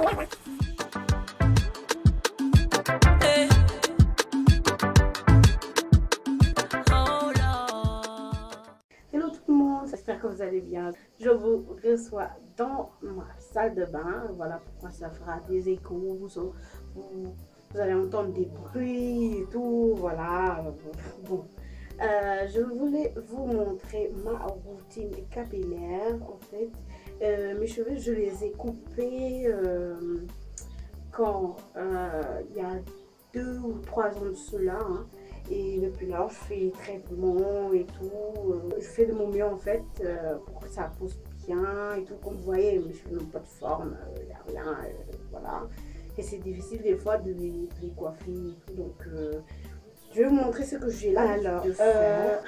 Hello tout le monde, j'espère que vous allez bien. Je vous reçois dans ma salle de bain. Voilà pourquoi ça fera des échos. Vous allez entendre des bruits et tout. Voilà. Bon. Je voulais vous montrer ma routine capillaire. En fait, mes cheveux, je les ai coupés quand il y a 2 ou 3 ans de cela. Hein. Et depuis là, je fais traitement et tout. Je fais de mon mieux en fait pour que ça pousse bien et tout. Comme vous voyez, mes cheveux n'ont pas de forme, il n'y a rien, voilà. Et c'est difficile des fois de les coiffer et tout. Donc, je vais vous montrer ce que j'ai là. Alors, je vais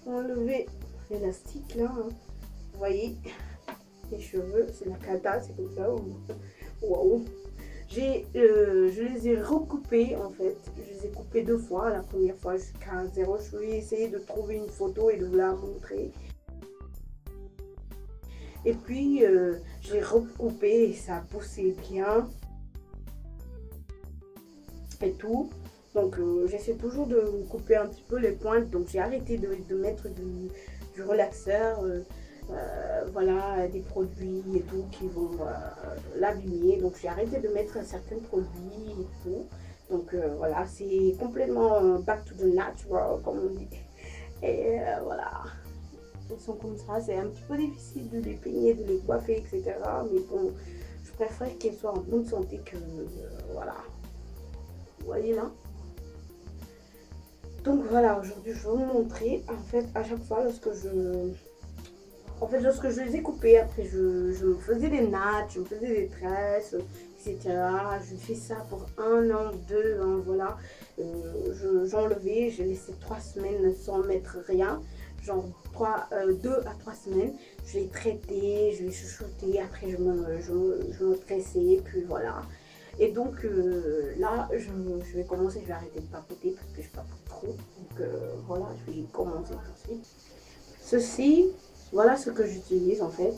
enlever l'élastique là. Hein. Vous voyez, les cheveux, c'est la cata, c'est comme ça. Waouh! Je les ai recoupés en fait, je les ai coupés 2 fois. La première fois jusqu'à 0, je vais essayer de trouver une photo et de vous la montrer. Et puis j'ai recoupé et ça poussait bien et tout. Donc j'essaie toujours de couper un petit peu les pointes. Donc j'ai arrêté de mettre du relaxeur. Voilà, des produits et tout qui vont l'abîmer. Donc j'ai arrêté de mettre certains produits et tout. Donc voilà, c'est complètement back to the natural comme on dit. Et voilà, ils sont comme ça. C'est un petit peu difficile de les peigner, de les coiffer, etc. Mais bon, je préfère qu'ils soient en bonne santé que voilà. Vous voyez là. Donc voilà, aujourd'hui je vais vous montrer. En fait, à chaque fois lorsque je les ai coupés, après je me faisais des nattes, je me faisais des tresses, etc. Je fais ça pour 1 an, 2 ans, voilà. J'enlevais, j'ai laissé 3 semaines sans mettre rien. Genre 2 à 3 semaines. Je les traitais, je les chouchoutais, après je me tressais, puis voilà. Et donc là, je vais commencer, je vais arrêter de papoter parce que je papote trop. Donc voilà, je vais commencer tout de suite. Ceci... Voilà ce que j'utilise en fait.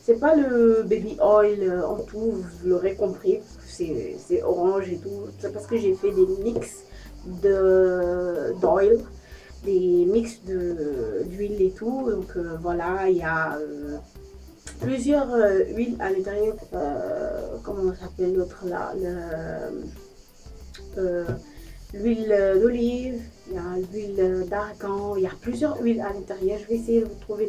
C'est pas le baby oil en tout, vous l'aurez compris, c'est orange et tout. C'est parce que j'ai fait des mix d'oil, des mix d'huile et tout. Donc voilà, il y a plusieurs huiles à l'intérieur. Comment ça s'appelle l'autre là, l'huile d'olive, il y a l'huile d'argan, il y a plusieurs huiles à l'intérieur. Je vais essayer de vous trouver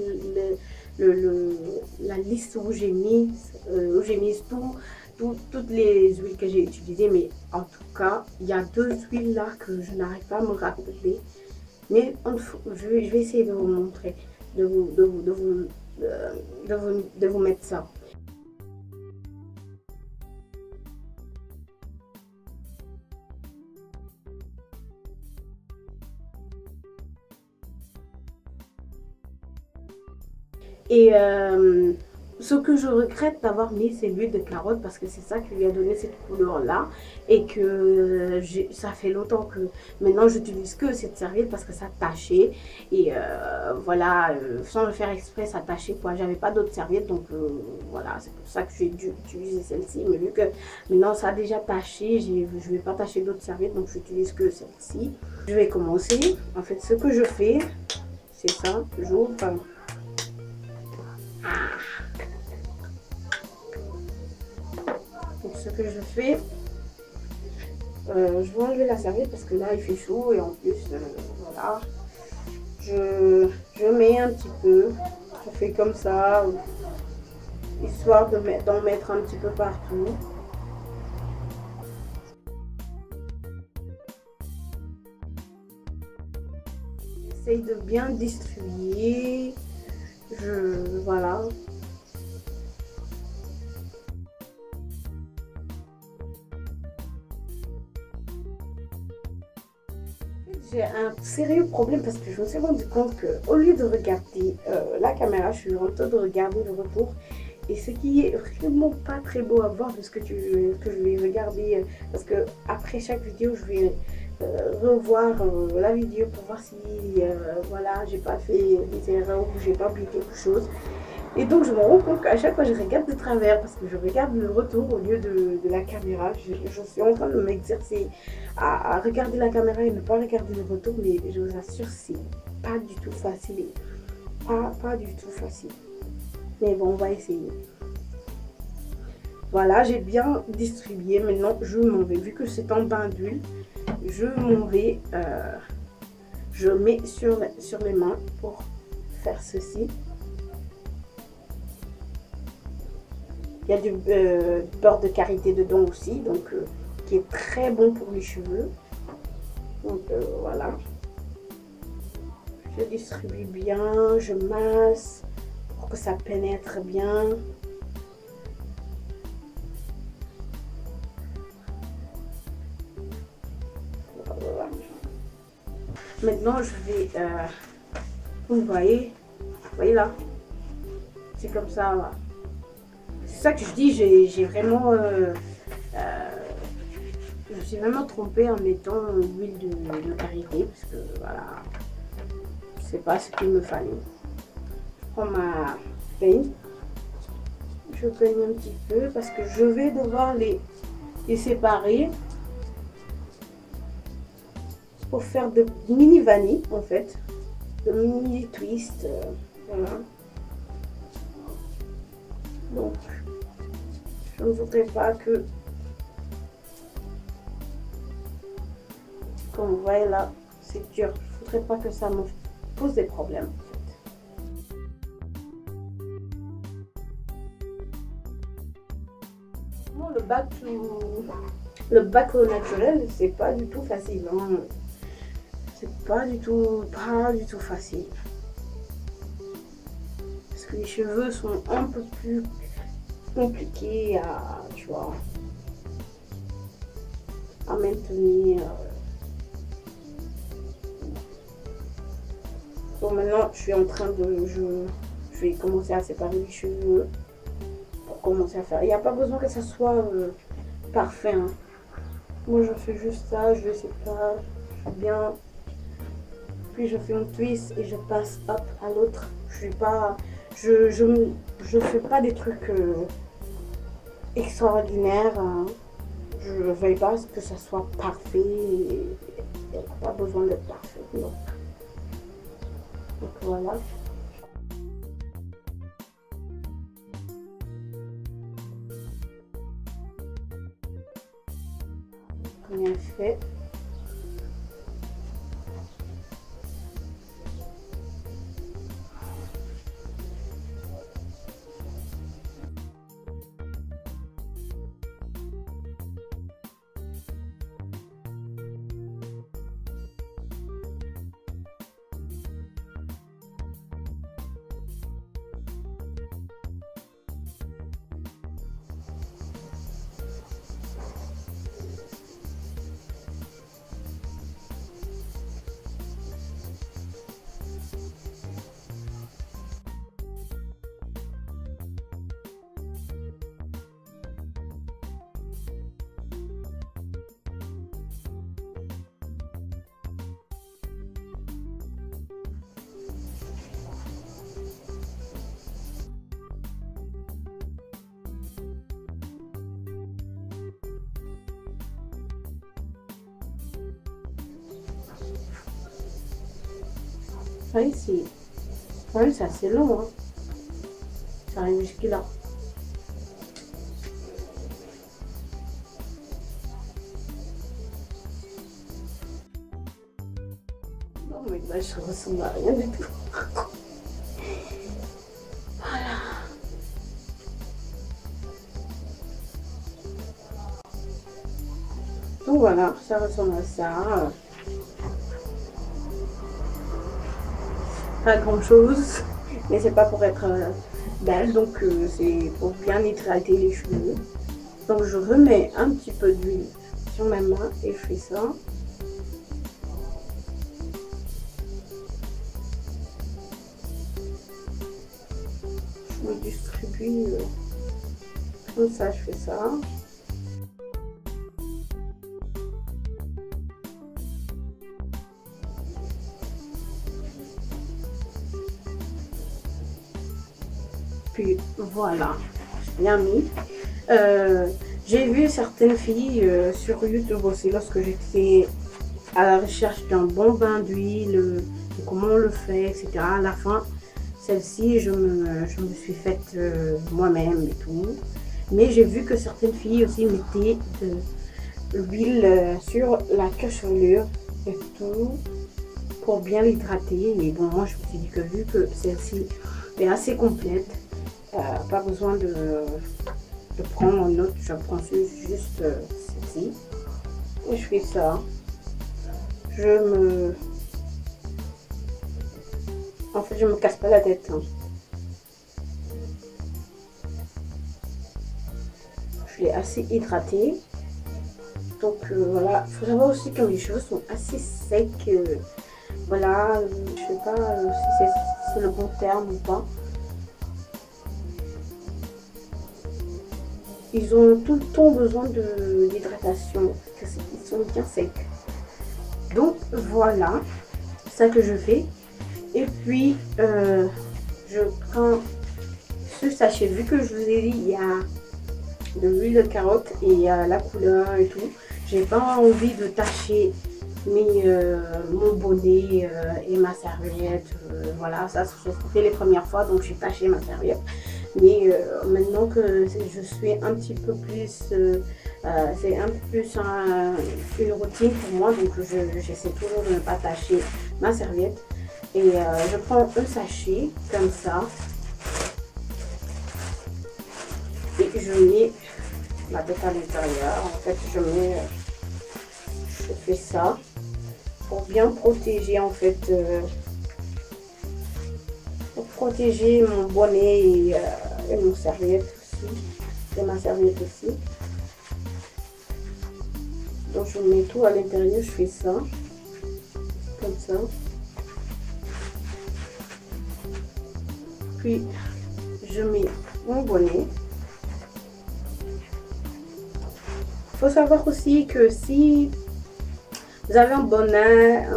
la liste où j'ai mis toutes les huiles que j'ai utilisées. Mais en tout cas, il y a 2 huiles là que je n'arrive pas à me rappeler. Mais je vais essayer de vous montrer, de vous mettre ça. Et ce que je regrette d'avoir mis, c'est l'huile de carotte parce que c'est ça qui lui a donné cette couleur-là. Et que ça fait longtemps que maintenant j'utilise que cette serviette parce que ça tachait. Et voilà, sans le faire exprès, ça tachait quoi. J'avais pas d'autres serviettes donc voilà, c'est pour ça que j'ai dû utiliser celle-ci. Mais vu que maintenant ça a déjà taché, je vais pas tacher d'autres serviettes donc j'utilise que celle-ci. Je vais commencer. En fait, ce que je fais, c'est ça, j'ouvre. Donc ce que je fais, je vais enlever la serviette parce que là il fait chaud et en plus voilà, je mets un petit peu, je fais comme ça, histoire d'en mettre un petit peu partout. J'essaye de bien distribuer, voilà. J'ai un sérieux problème parce que je me suis rendu compte que au lieu de regarder la caméra, je suis en train de regarder le retour. Et ce qui est vraiment pas très beau à voir de ce que je vais regarder, parce que après chaque vidéo, je vais revoir la vidéo pour voir si voilà, j'ai pas fait des erreurs ou j'ai pas oublié quelque chose. Et donc je me rends compte qu'à chaque fois je regarde de travers parce que je regarde le retour au lieu de la caméra. Je suis en train de m'exercer à regarder la caméra et ne pas regarder le retour, mais je vous assure c'est pas du tout facile. Pas du tout facile. Mais bon, on va essayer. Voilà, j'ai bien distribué. Maintenant, je m'en vais. Vu que c'est en bain d'huile, je m'en vais. Je mets sur les mains pour faire ceci. Il y a du beurre de karité dedans aussi, donc qui est très bon pour les cheveux. Donc voilà. Je distribue bien, je masse pour que ça pénètre bien. Voilà. Maintenant, je vais, vous voyez là, c'est comme ça. Là. C'est ça que je dis, j'ai vraiment, je me suis vraiment trompée en mettant l'huile de karité parce que voilà, c'est pas ce qu'il me fallait. Je prends ma peigne, je peigne un petit peu parce que je vais devoir les séparer pour faire de mini vanilles en fait, de mini twist, voilà. Donc je ne voudrais pas que, comme vous voyez là, c'est dur. Je ne voudrais pas que ça me pose des problèmes. En fait. Le bac au naturel, c'est pas du tout facile. Hein. C'est pas du tout facile. Parce que les cheveux sont un peu plus compliqués à, tu vois, à maintenir. Bon, maintenant, je suis en train de, je vais commencer à séparer les cheveux pour commencer à faire. Il n'y a pas besoin que ça soit parfait. Hein. Moi, je fais juste ça, je sépare bien. Puis je fais un twist et je passe hop à l'autre. Je suis pas, je fais pas des trucs extraordinaires. Hein. Je ne veille pas que ça soit parfait. Il n'y a pas besoin d'être parfait. Non. Donc voilà. Bien fait. Ça ici, c'est assez long, hein. Ça arrive jusque-là. Non mais là je ressemble à rien du tout. Voilà. Donc voilà, ça ressemble à ça. Pas grand chose, mais c'est pas pour être belle, donc c'est pour bien hydrater les cheveux. Donc je remets un petit peu d'huile sur ma main et je fais ça. Je me distribue comme ça, je fais ça. Puis voilà, j'ai bien mis. J'ai vu certaines filles sur YouTube aussi lorsque j'étais à la recherche d'un bon bain d'huile, comment on le fait, etc. À la fin, celle-ci, je me suis faite moi-même et tout. Mais j'ai vu que certaines filles aussi mettaient de l'huile sur la chevelure et tout pour bien l'hydrater. Et bon, moi je me suis dit que vu que celle-ci est assez complète, pas besoin de prendre une autre, je prends juste celle-ci. Et je fais ça. En fait, je me casse pas la tête. Hein. Je l'ai assez hydratée. Donc voilà, il faut savoir aussi que mes cheveux sont assez secs. Voilà, je sais pas si c'est le bon terme ou pas. Ils ont tout le temps besoin d'hydratation, parce qu'ils sont bien secs. Donc voilà, c'est ça que je fais. Et puis, je prends ce sachet, vu que je vous ai dit, il y a de l'huile de carotte et il y a la couleur et tout. J'ai pas envie de tacher mon bonnet et ma serviette. Voilà, ça c'était les premières fois, donc j'ai taché ma serviette. Mais maintenant que je suis un petit peu plus, c'est un peu plus une routine pour moi, donc j'essaie toujours de ne pas tacher ma serviette. Et je prends un sachet comme ça et je mets ma tête à l'intérieur. En fait, je fais ça pour bien protéger en fait, pour protéger mon bonnet et mon serviette aussi, et ma serviette aussi. Donc je mets tout à l'intérieur, je fais ça comme ça. Puis je mets mon bonnet. Il faut savoir aussi que si vous avez un bonnet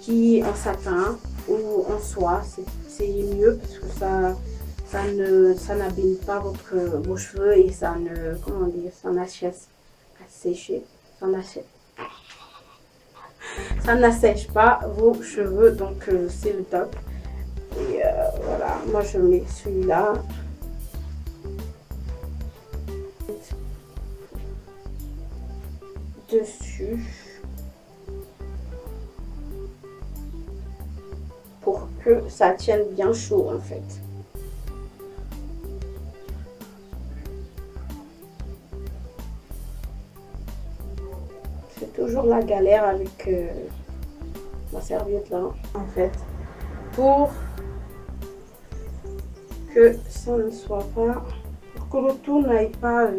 qui est en satin ou en soie, c'est mieux parce que ça n'abîme pas vos cheveux et ça ne, comment dire, ça n'achève à sécher, ça n'assèche pas vos cheveux, donc c'est le top. Et voilà, moi je mets celui-là. Dessus pour que ça tienne bien chaud en fait. C'est toujours la galère avec ma serviette là en fait, pour que ça ne soit pas, pour que le tout n'aille pas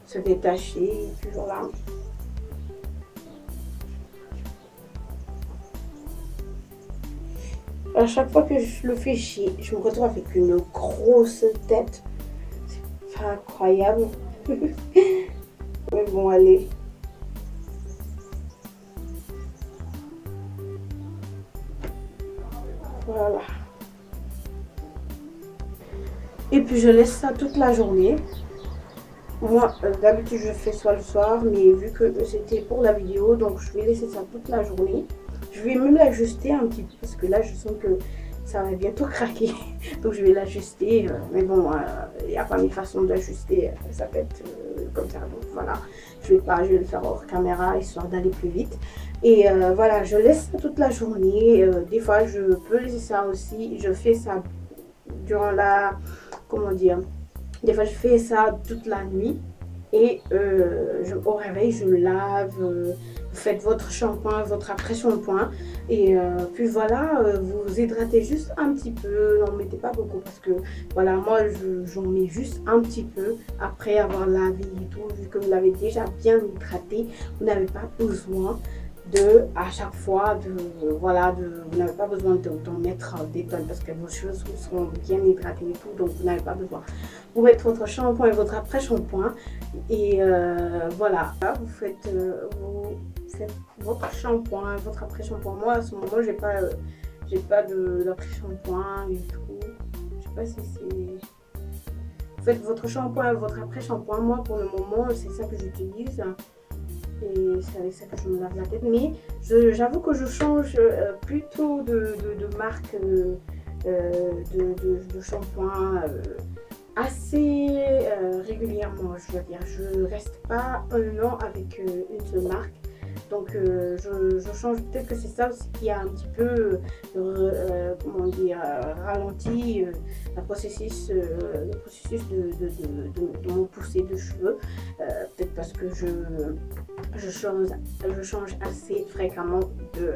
se détacher, toujours là. À chaque fois que je le fais chier, je me retrouve avec une grosse tête. C'est pas incroyable. Mais bon, allez. Voilà. Et puis je laisse ça toute la journée. Moi, d'habitude, je fais soit le soir, mais vu que c'était pour la vidéo, donc je vais laisser ça toute la journée. Je vais même l'ajuster un petit peu parce que là je sens que ça va bientôt craquer. Donc je vais l'ajuster. Mais bon, il n'y a pas mille façons d'ajuster. Ça peut être comme ça. Donc voilà, je vais le faire hors caméra histoire d'aller plus vite. Et voilà, je laisse ça toute la journée. Des fois je peux laisser ça aussi. Je fais ça durant la, comment dire, des fois je fais ça toute la nuit. Et au réveil, je lave, vous faites votre shampoing, votre après-shampoing. Et puis voilà, vous hydratez juste un petit peu, n'en mettez pas beaucoup parce que voilà, moi j'en mets juste un petit peu après avoir lavé et tout. Vu que vous l'avez déjà bien hydraté, vous n'avez pas besoin à chaque fois, vous n'avez pas besoin d'en mettre des tonnes parce que vos cheveux seront bien hydratés et tout, donc vous n'avez pas besoin. Vous mettez votre shampoing et votre après-shampoing et voilà, vous faites votre shampoing, votre après-shampoing. Moi à ce moment, j'ai J'ai pas d'après-shampoing et tout. Je sais pas si c'est... Faites votre shampoing et votre après-shampoing. Moi, pour le moment, c'est ça que j'utilise. Et c'est avec ça que je me lave la tête. Mais j'avoue que je change plutôt de marque de shampoing assez régulièrement, je veux dire. Je reste pas un an avec une seule marque. Donc je change, peut-être que c'est ça aussi qui a un petit peu comment dire, ralenti le processus de mon poussée de cheveux. Peut-être parce que je change assez fréquemment de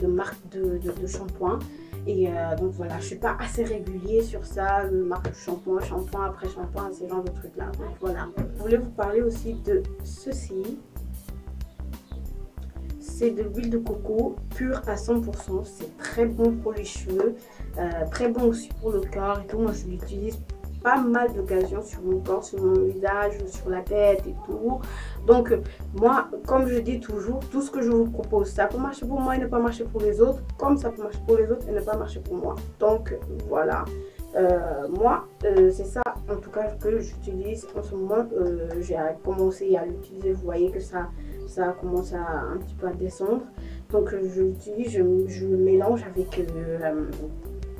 marque de shampoing. Et donc voilà, je suis pas assez régulier sur ça, marque de shampoing après shampoing, ces genres de trucs là. Donc voilà, je voulais vous parler aussi de ceci. C'est de l'huile de coco pure à 100%. C'est très bon pour les cheveux, très bon aussi pour le corps et tout. Moi je l'utilise pas mal d'occasions sur mon corps, sur mon visage, sur la tête et tout. Donc moi, comme je dis toujours, tout ce que je vous propose, ça peut marcher pour moi et ne pas marcher pour les autres, comme ça peut marcher pour les autres et ne pas marcher pour moi. Donc voilà, moi c'est ça en tout cas que j'utilise en ce moment. J'ai commencé à l'utiliser, vous voyez que ça commence un petit peu à descendre. Donc je l'utilise, je le mélange avec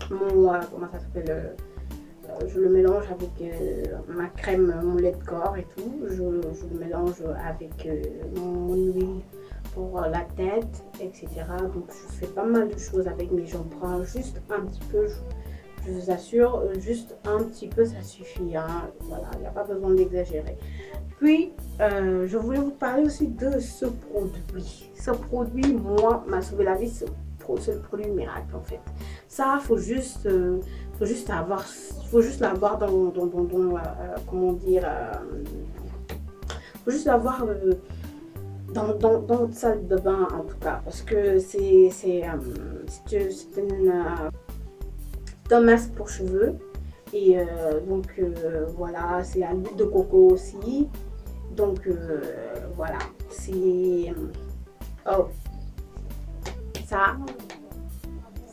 mon comment ça s'appelle, je le mélange avec ma crème, mon lait de corps et tout. Je le mélange avec mon huile pour la tête, etc. Donc je fais pas mal de choses avec, mais j'en prends juste un petit peu. Je vous assure, juste un petit peu ça suffit, hein. Voilà, il n'y a pas besoin d'exagérer. Puis je voulais vous parler aussi de ce produit. Ce produit, moi, m'a sauvé la vie. C'est le produit miracle en fait. Ça, faut juste l'avoir dans comment dire, faut juste l'avoir dans votre salle de bain en tout cas, parce que c'est un masque pour cheveux. Et donc voilà, c'est à l'huile de coco aussi. Donc voilà, c'est oh,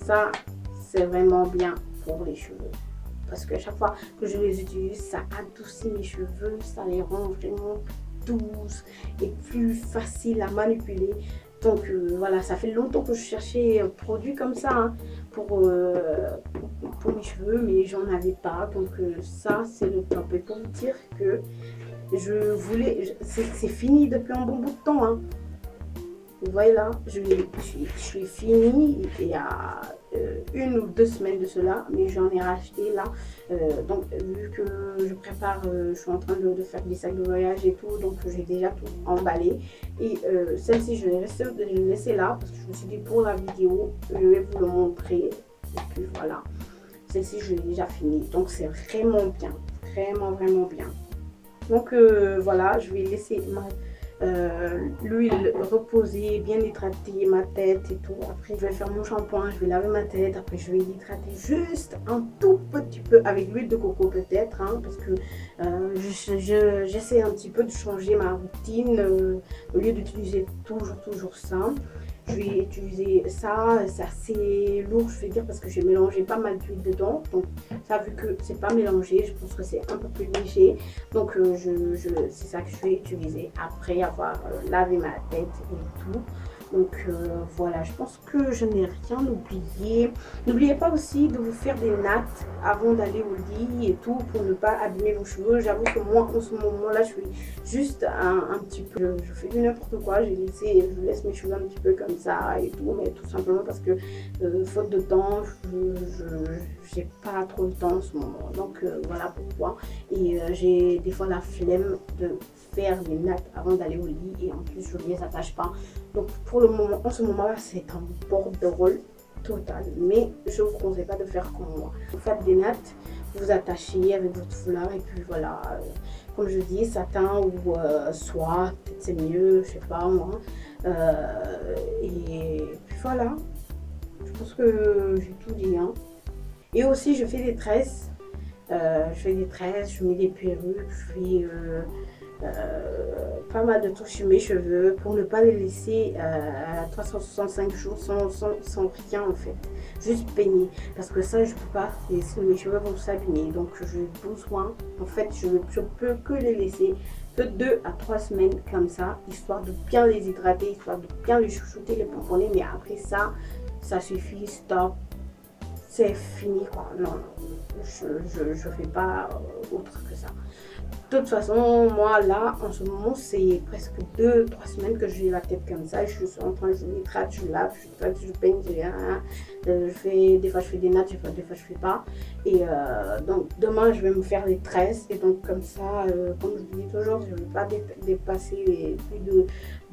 ça c'est vraiment bien pour les cheveux, parce que chaque fois que je les utilise, ça adoucit mes cheveux, ça les rend vraiment douces et plus faciles à manipuler. Donc voilà, ça fait longtemps que je cherchais un produit comme ça, hein, pour mes cheveux, mais j'en avais pas. Donc ça c'est le top. Et pour vous dire que c'est fini depuis un bon bout de temps, hein. Vous voyez là, je l'ai fini il y a 1 ou 2 semaines de cela, mais j'en ai racheté là. Donc vu que je prépare, je suis en train de faire des sacs de voyage et tout, donc j'ai déjà tout emballé. Et celle-ci je l'ai laissée là parce que je me suis dit pour la vidéo je vais vous le montrer. Et puis voilà, celle-ci je l'ai déjà fini, donc c'est vraiment bien, vraiment bien. Donc voilà, je vais laisser l'huile reposer, bien hydrater ma tête et tout. Après je vais faire mon shampoing, je vais laver ma tête, après je vais l'hydrater juste un tout petit peu avec l'huile de coco peut-être, hein, parce que j'essaie un petit peu de changer ma routine au lieu d'utiliser toujours ça. Je vais utiliser ça, c'est assez lourd je vais dire, parce que j'ai mélangé pas mal d'huile dedans. Donc ça, vu que c'est pas mélangé, je pense que c'est un peu plus léger. Donc c'est ça que je vais utiliser après avoir lavé ma tête et tout. Donc voilà, je pense que je n'ai rien oublié. N'oubliez pas aussi de vous faire des nattes avant d'aller au lit et tout, pour ne pas abîmer vos cheveux. J'avoue que moi en ce moment là je suis juste un petit peu, je fais du n'importe quoi. Je laisse mes cheveux un petit peu comme ça et tout, mais tout simplement parce que faute de temps, j'ai pas trop le temps en ce moment. Donc voilà pourquoi. Et j'ai des fois la flemme de faire des nattes avant d'aller au lit, et en plus je ne les attache pas. Donc pour le moment, en ce moment là, c'est un borderole total, mais je vous conseille pas de faire comme moi. Vous faites des nattes, vous attachez avec votre foulard, et puis voilà, comme je dis, satin ou soie, peut-être c'est mieux, je sais pas moi. Et puis voilà, je pense que j'ai tout dit, hein. Et aussi je fais des tresses, je mets des perruques, pas mal de trucs sur mes cheveux pour ne pas les laisser 365 jours sans rien en fait, juste peigner, parce que ça je peux pas, mes cheveux vont s'abîmer, donc j'ai besoin, en fait je peux que les laisser que 2 à 3 semaines comme ça, histoire de bien les hydrater, histoire de bien les chouchouter, les pomponner, mais après ça suffit, stop, c'est fini quoi. Non, je fais pas autre que ça. De toute façon, moi là, en ce moment, c'est presque 2-3 semaines que j'ai la tête comme ça. Je suis en train, je m'hydrate, je lave, je peigne, des fois je fais des nattes, des fois je fais pas. Et donc demain, je vais me faire les tresses. Et donc comme ça, comme je vous dis toujours, je ne vais pas dépasser plus de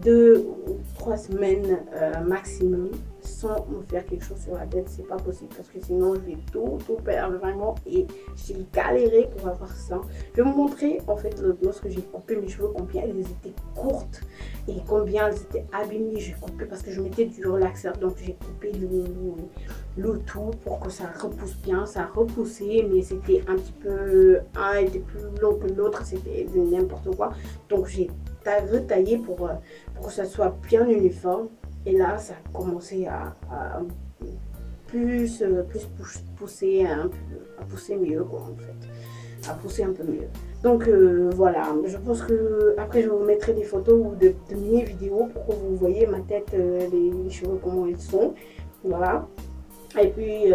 2 ou 3 semaines maximum sans me faire quelque chose sur la tête. C'est pas possible parce que sinon je vais tout perdre vraiment, et j'ai galéré pour avoir ça. Je vais vous montrer en fait lorsque j'ai coupé mes cheveux combien elles étaient courtes et combien elles étaient abîmées. J'ai coupé parce que je mettais du relaxeur, donc j'ai coupé le tout pour que ça repousse bien. Ça a repoussé, mais c'était un petit peu, un était plus long que l'autre, c'était n'importe quoi, donc j'ai retaillé pour que ça soit bien uniforme. Et là, ça a commencé à plus pousser, à pousser mieux, quoi, en fait. À pousser un peu mieux. Donc, voilà. Je pense que après je vous mettrai des photos ou de mini vidéos pour que vous voyez ma tête, les cheveux, comment ils sont. Voilà. Et puis,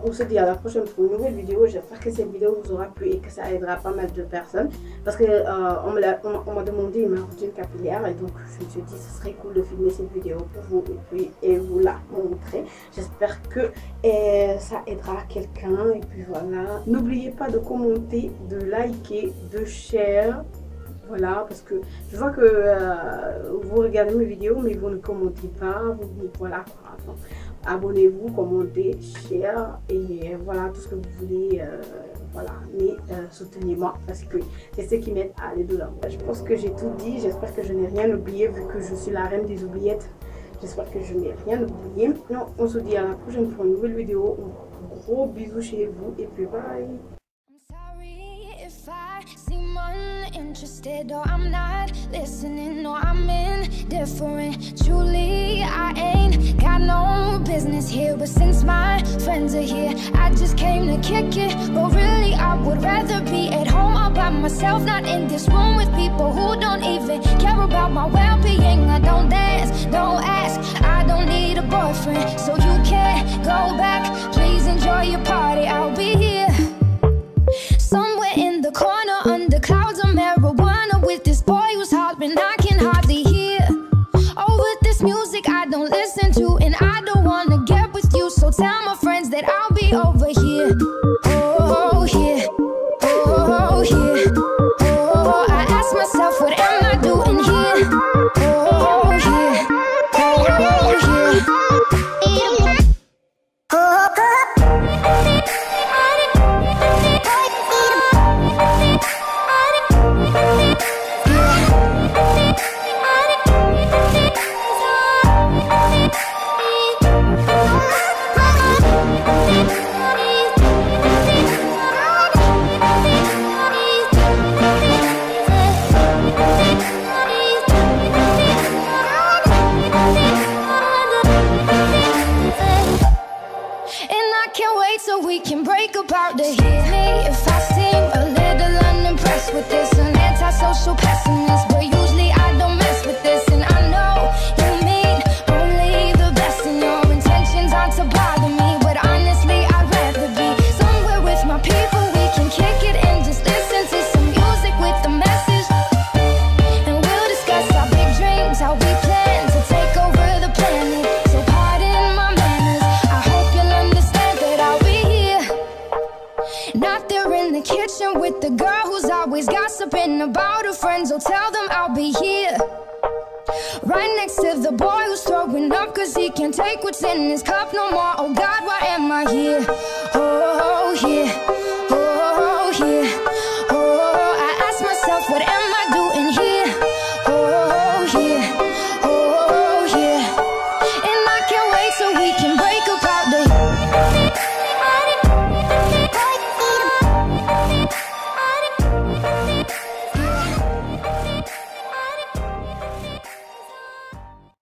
on se dit à la prochaine pour une nouvelle vidéo. J'espère que cette vidéo vous aura plu et que ça aidera pas mal de personnes. Parce que on m'a demandé une routine capillaire. Et donc, je me suis dit, ce serait cool de filmer cette vidéo pour vous et vous la montrer. J'espère que ça aidera quelqu'un. Et puis voilà. N'oubliez pas de commenter, de liker, de share. Voilà, parce que je vois que vous regardez mes vidéos, mais vous ne commentez pas. Voilà, quoi. Abonnez-vous, commentez, share et voilà tout ce que vous voulez. Voilà, mais soutenez-moi parce que c'est ce qui m'aide à aller de l'avant. Je pense que j'ai tout dit. J'espère que je n'ai rien oublié vu que je suis la reine des oubliettes. J'espère que je n'ai rien oublié. Non, on se dit à la prochaine pour une nouvelle vidéo. Gros bisous chez vous et puis bye. Uninterested, or I'm not listening, or I'm indifferent. Truly, I ain't got no business here, but since my friends are here, I just came to kick it. But really, I would rather be at home all by myself, not in this room with people who don't even care about my well-being. I don't dance, don't ask, I don't need a boyfriend, so you can't go back. Please enjoy your party, I'll be here somewhere in the corner under clouds of marijuana with this boy who's hollering I can hardly hear. Over this music I don't listen to, and I don't wanna get with you, so tell my friends that I'll be over here. Oh, here. Oh, here. Oh, I ask myself, what am I doing here? Oh, here. Oh, here. So we can break about the hit me if I seem a little unimpressed with this, an antisocial pessimist, but usually I don't mess with this. And I know you mean only the best, and your intentions aren't to bother me, but honestly I'd rather be somewhere with my people. We can kick it and just listen to some music with a message, and we'll discuss our big dreams, how we plan to take over the planet. So pardon my manners, I hope you'll understand that I'll be not there in the kitchen with the girl who's always gossiping about her friends. Oh, tell them I'll be here right next to the boy who's throwing up cause he can't take what's in his cup no more. Oh God, why am I here? Oh, here.